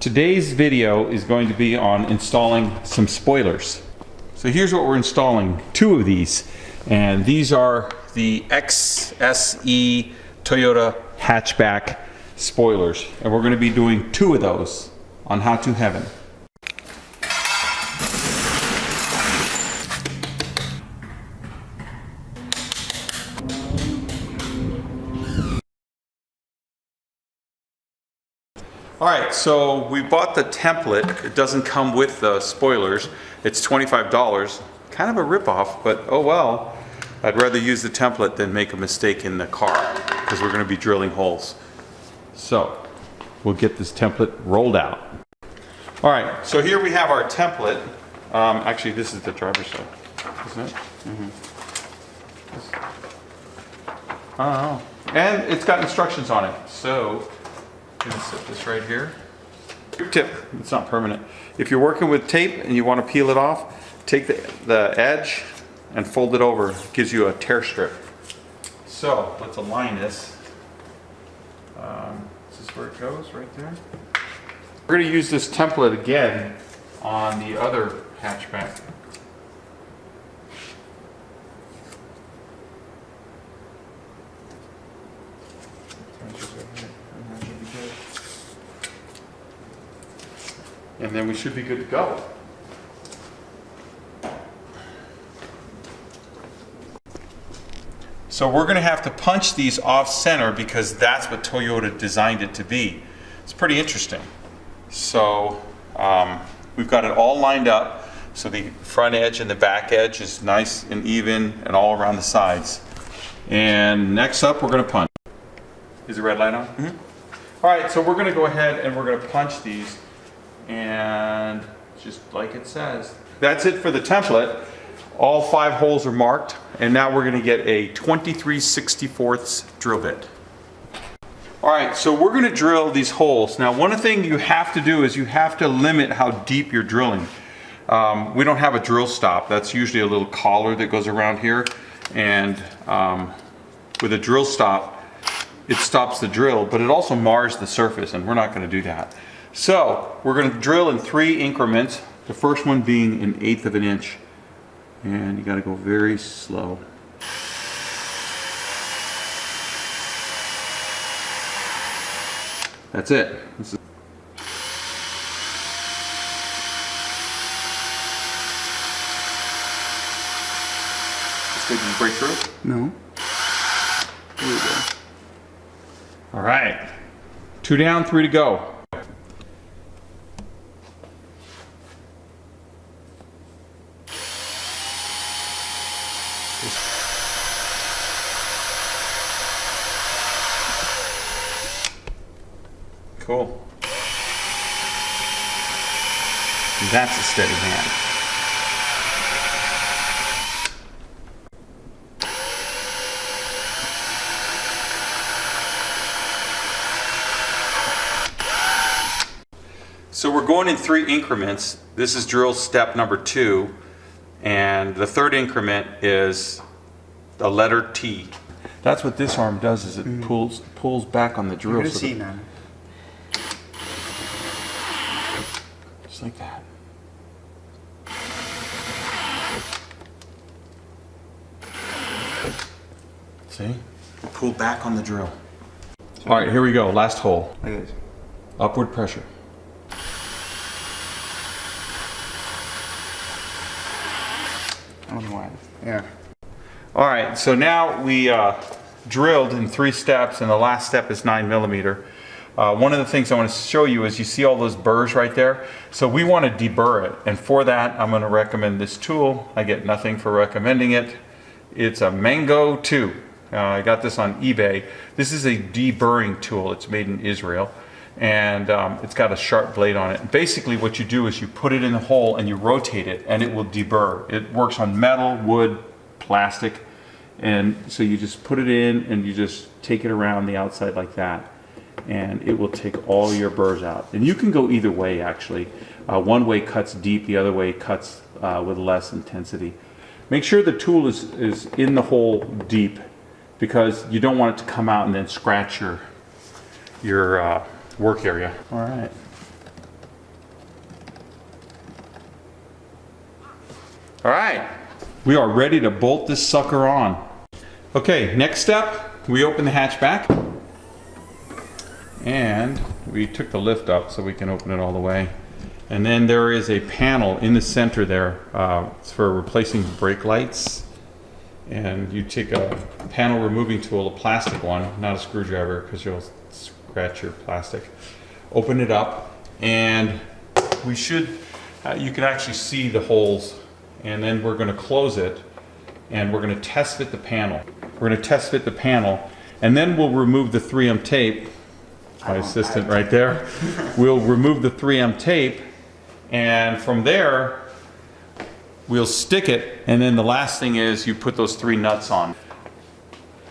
Today's video is going to be on installing some spoilers. So here's what we're installing, two of these. And these are the ACCESSORY Toyota Hatchback spoilers. And we're going to be doing two of those on How to Heaven. Alright, so we bought the template. It doesn't come with the spoilers. It's $25. Kind of a ripoff, but oh well. I'd rather use the template than make a mistake in the car because we're going to be drilling holes. So we'll get this template rolled out. Alright, so here we have our template. Actually, this is the driver's side, isn't it? Oh, and it's got instructions on it. So I'm going to set this right here. Tip, it's not permanent. If you're working with tape and you want to peel it off, take the edge and fold it over. It gives you a tear strip. So let's align this. Is this where it goes? Right there? We're going to use this template again on the other hatchback. And then we should be good to go. So we're going to have to punch these off center because that's what Toyota designed it to be. It's pretty interesting. So we've got it all lined up. So the front edge and the back edge is nice and even and all around the sides. And next up we're going to punch. Is the red light on? Mm-hmm. All right, so we're going to go ahead and we're going to punch these. And just like it says. That's it for the template. All 5 holes are marked, and now we're going to get a 23/64 drill bit. All right, so we're going to drill these holes. Now, one thing you have to do is you have to limit how deep you're drilling. We don't have a drill stop. That's usually a little collar that goes around here, and with a drill stop, it stops the drill, but it also mars the surface, and we're not going to do that. So we're going to drill in 3 increments, the first one being 1/8 of an inch, and you got to go very slow. That's it. This is did you break through? No. Here we go. All right, 2 down, 3 to go. Cool. That's a steady hand. So we're going in 3 increments. This is drill step number 2, and the 3rd increment is the letter T. That's what this arm does, is it pulls back on the drill. You're see now. Just like that. See? Pull back on the drill. All right, here we go. Last hole. Like this. Upward pressure. I don't know why. Yeah. All right, so now we drilled in 3 steps, and the last step is 9mm. One of the things I want to show you is you see all those burrs right there. So we want to deburr it, and for that I'm going to recommend this tool. I get nothing for recommending it. It's a Mango 2. I got this on eBay. This is a deburring tool. It's made in Israel, and it's got a sharp blade on it. Basically what you do is you put it in the hole and you rotate it, and it will deburr. It works on metal, wood, plastic, and so you just put it in and you just take it around the outside like that, and it will take all your burrs out. And you can go either way, actually. One way cuts deep, the other way cuts with less intensity. Make sure the tool is in the hole deep, because you don't want it to come out and then scratch your work area. All right. All right, we are ready to bolt this sucker on. Okay, next step, we open the hatchback. And we took the lift up so we can open it all the way. And then there is a panel in the center there. It's for replacing brake lights. And you take a panel removing tool, a plastic one, not a screwdriver because you'll scratch your plastic. Open it up and we should, you can actually see the holes. And then we're going to close it and we're going to test fit the panel. We're going to test fit the panel and then we'll remove the 3M tape. My assistant right there. We'll remove the 3M tape and from there we'll stick it, and then the last thing is you put those 3 nuts on.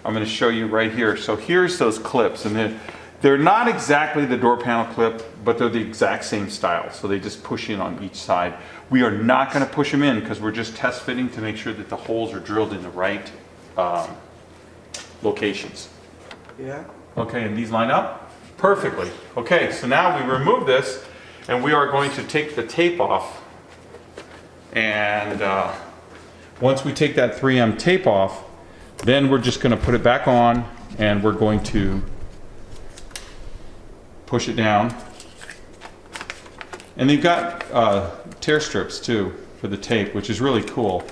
I'm going to show you right here. So here's those clips, and they're not exactly the door panel clip, but they're the exact same style. So they just push in on each side. We are not going to push them in because we're just test fitting to make sure that the holes are drilled in the right locations. Yeah. Okay, and these line up perfectly. Okay, so now we remove this, and we are going to take the tape off. And once we take that 3M tape off, then we're just going to put it back on and we're going to push it down. And they've got tear strips too for the tape, which is really cool.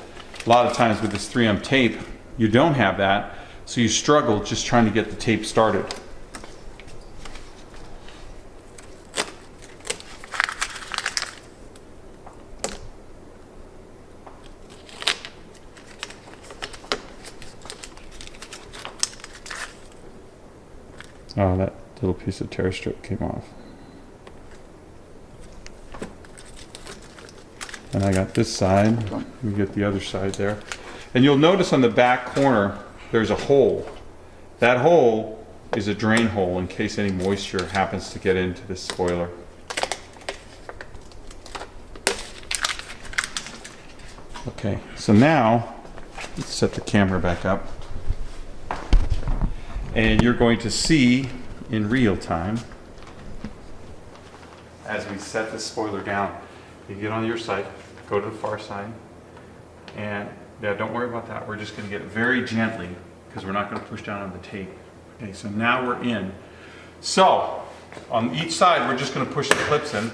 A lot of times with this 3M tape, you don't have that, so you struggle just trying to get the tape started. Oh, that little piece of tear strip came off. And I got this side, we get the other side there. And you'll notice on the back corner, there's a hole. That hole is a drain hole in case any moisture happens to get into this spoiler. Okay, so now, let's set the camera back up. And you're going to see in real time as we set the spoiler down. You get on your side, go to the far side, and yeah, don't worry about that. We're just going to get it very gently because we're not going to push down on the tape. Okay, so now we're in. So on each side, we're just going to push the clips in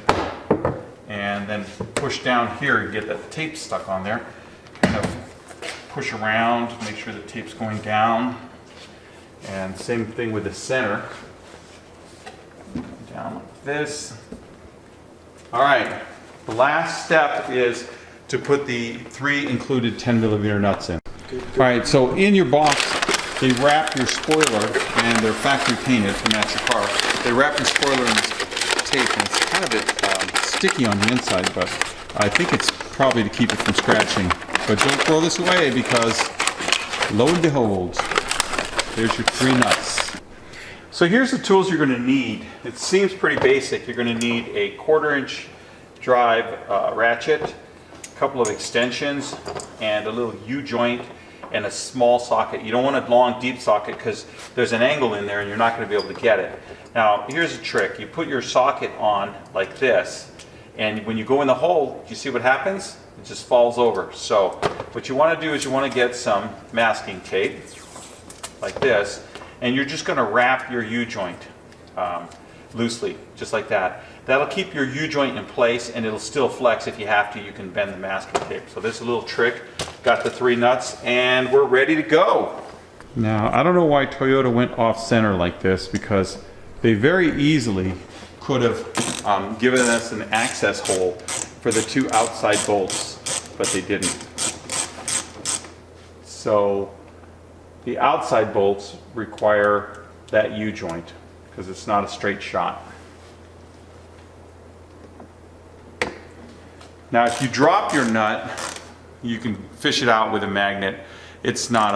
and then push down here and get that tape stuck on there. Kind of push around, make sure the tape's going down. And same thing with the center. Down like this. All right, the last step is to put the 3 included 10mm nuts in. All right, so in your box, they wrap your spoiler, and they're factory painted to match your car. They wrap your spoiler in this tape, and it's kind of a bit sticky on the inside, but I think it's probably to keep it from scratching. But don't throw this away because, lo and behold, there's your 3 nuts. So here's the tools you're going to need. It seems pretty basic. You're going to need a 1/4-inch drive ratchet, a couple of extensions, and a little U-joint and a small socket. You don't want a long, deep socket because there's an angle in there and you're not going to be able to get it. Now, here's a trick. You put your socket on like this, and when you go in the hole, you see what happens? It just falls over. So what you want to do is you want to get some masking tape like this, and you're just going to wrap your U-joint loosely, just like that. That'll keep your U-joint in place, and it'll still flex. If you have to, you can bend the masking tape. So this is a little trick. Got the 3 nuts, and we're ready to go. Now, I don't know why Toyota went off-center like this, because they very easily could have given us an access hole for the 2 outside bolts, but they didn't. So the outside bolts require that U-joint because it's not a straight shot. Now if you drop your nut, you can fish it out with a magnet. It's not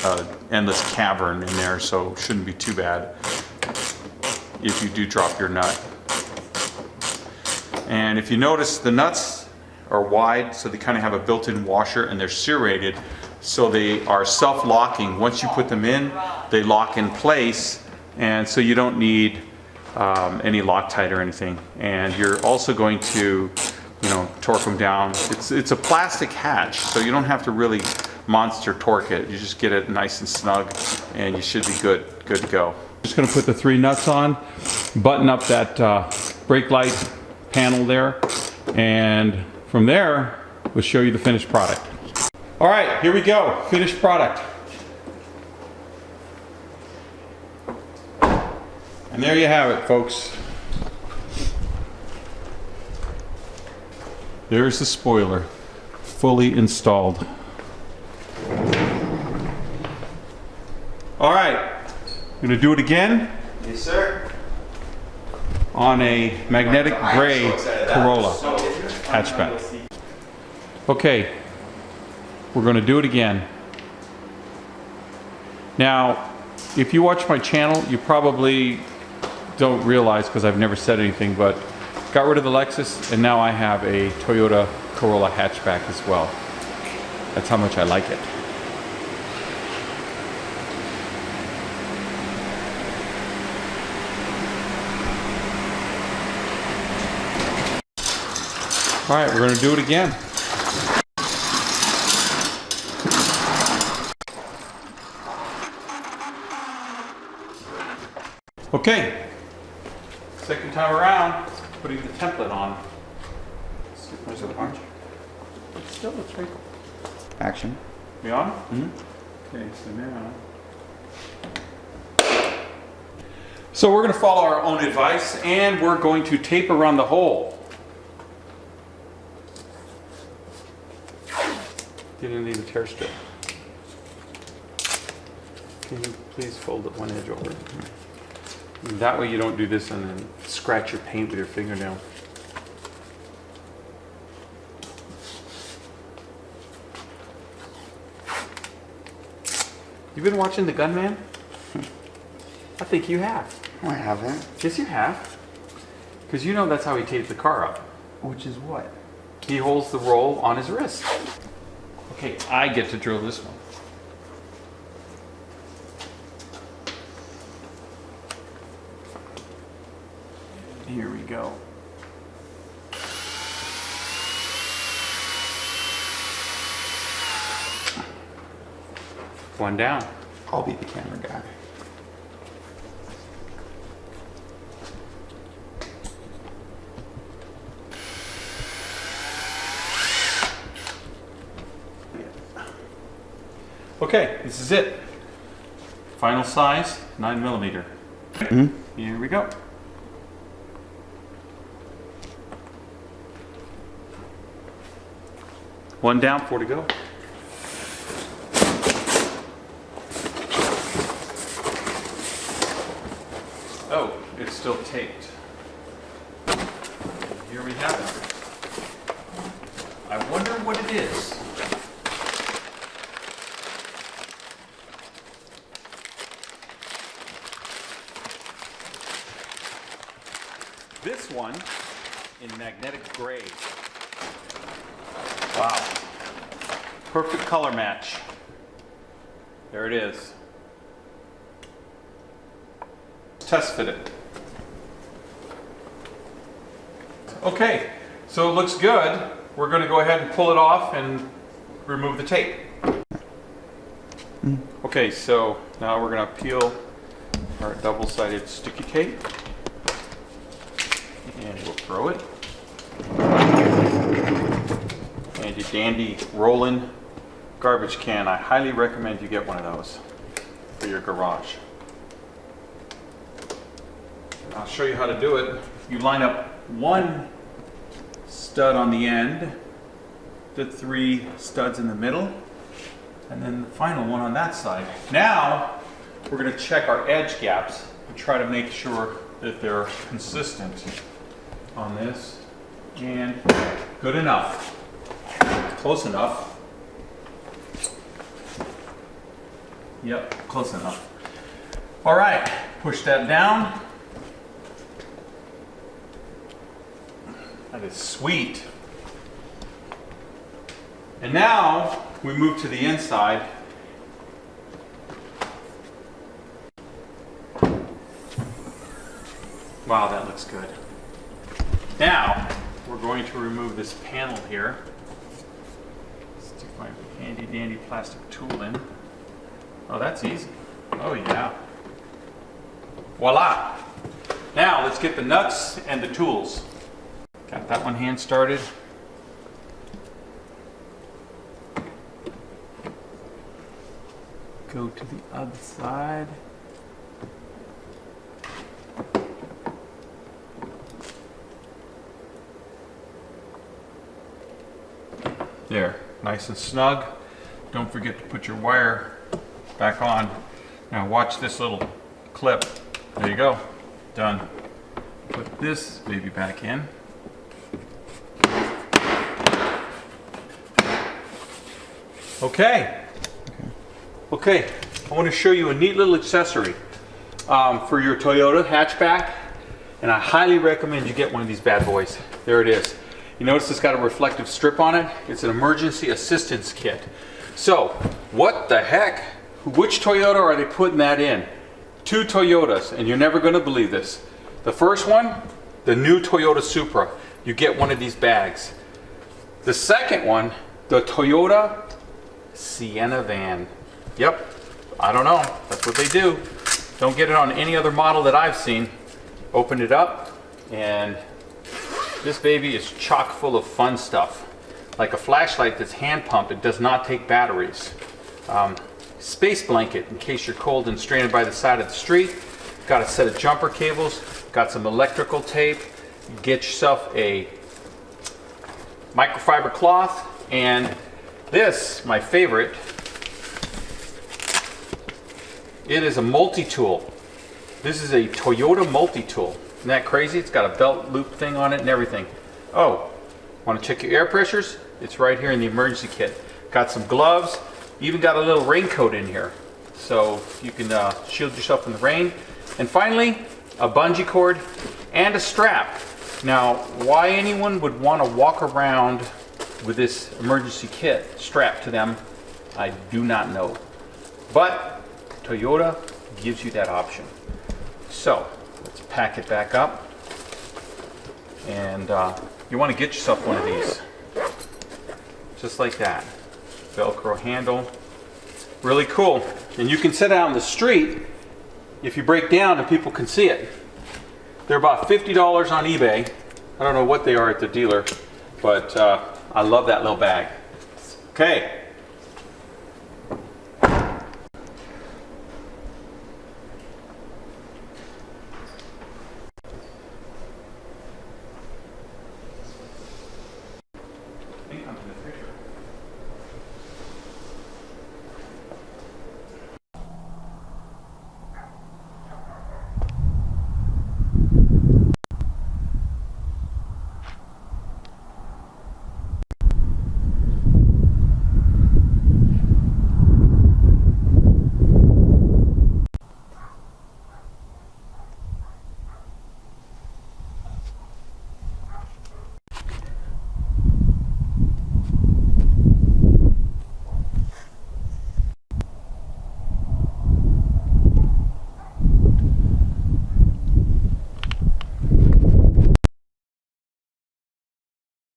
a endless cavern in there, so it shouldn't be too bad if you do drop your nut. And if you notice, the nuts are wide, so they kind of have a built-in washer, and they're serrated, so they are self-locking. Once you put them in, they lock in place, and so you don't need any Loctite or anything. And you're also going to you know, torque them down. It's a plastic hatch, so you don't have to really monster torque it. You just get it nice and snug, and you should be good to go. Just gonna put the 3 nuts on, button up that brake light panel there, and from there, we'll show you the finished product. All right, here we go, finished product. And there you have it, folks. There's the spoiler, fully installed. All right, I'm gonna do it again. Yes, sir. On a magnetic gray Corolla hatchback. Okay, we're gonna do it again. Now, if you watch my channel, you probably don't realize, because I've never said anything, but got rid of the Lexus and now I have a Toyota Corolla hatchback as well. That's how much I like it. All right, we're gonna do it again. Okay, second time around, putting the template on. Where's the punch? It still looks right. Action. We on? Okay, so now. So we're gonna follow our own advice and we're going to tape around the hole. Didn't need a tear strip. Can you please fold it one edge over? That way you don't do this and then scratch your paint with your fingernail. You've been watching The Gunman? I think you have. No, I haven't. Yes, you have. Because you know that's how he taped the car up. Which is what? He holds the roll on his wrist. Okay, I get to drill this one. Here we go. One down. I'll be the camera guy. Okay, this is it. Final size, 9mm. Here we go. One down, 4 to go. Oh, it's still taped. Here we have it. I wonder what it is. This one in magnetic gray. Wow. Perfect color match. There it is. Test fit it. Okay, so it looks good. We're going to go ahead and pull it off and remove the tape. Okay, so now we're going to peel our double-sided sticky tape. And we'll throw it. And your dandy rolling garbage can. I highly recommend you get one of those for your garage. I'll show you how to do it. You line up one stud on the end, the 3 studs in the middle, and then the final one on that side. Now, we're going to check our edge gaps and try to make sure that they're consistent on this. And good enough. Close enough. Yep, close enough. All right, push that down. That is sweet. And now we move to the inside. Wow, that looks good. Now we're going to remove this panel here. Stick my handy dandy plastic tool in. Oh, that's easy. Oh yeah. Voila! Now let's get the nuts and the tools. Got that one hand started. Go to the other side. There, nice and snug. Don't forget to put your wire back on. Now watch this little clip. There you go, done. Put this baby back in. Okay. Okay, I want to show you a neat little accessory for your Toyota Hatchback, and I highly recommend you get one of these bad boys. There it is. You notice it's got a reflective strip on it. It's an emergency assistance kit. So, what the heck? Which Toyota are they putting that in? 2 Toyotas, and you're never going to believe this. The first one, the new Toyota Supra. You get one of these bags. The second one, the Toyota Sienna van. Yep, I don't know. That's what they do. Don't get it on any other model that I've seen. Open it up, and this baby is chock full of fun stuff. Like a flashlight that's hand pumped, it does not take batteries. Space blanket in case you're cold and stranded by the side of the street. Got a set of jumper cables, got some electrical tape. Get yourself a microfiber cloth, and this, my favorite, it is a multi-tool. This is a Toyota multi-tool. Isn't that crazy? It's got a belt loop thing on it and everything. Oh, want to check your air pressures? It's right here in the emergency kit. Got some gloves, even got a little raincoat in here, so you can shield yourself from the rain. And finally, a bungee cord and a strap. Now, why anyone would want to walk around with this emergency kit strapped to them, I do not know. But Toyota gives you that option. So let's pack it back up, and you want to get yourself one of these, just like that. Velcro handle, really cool. And you can set it out on the street if you break down and people can see it. They're about $50 on eBay. I don't know what they are at the dealer, but I love that little bag. Okay.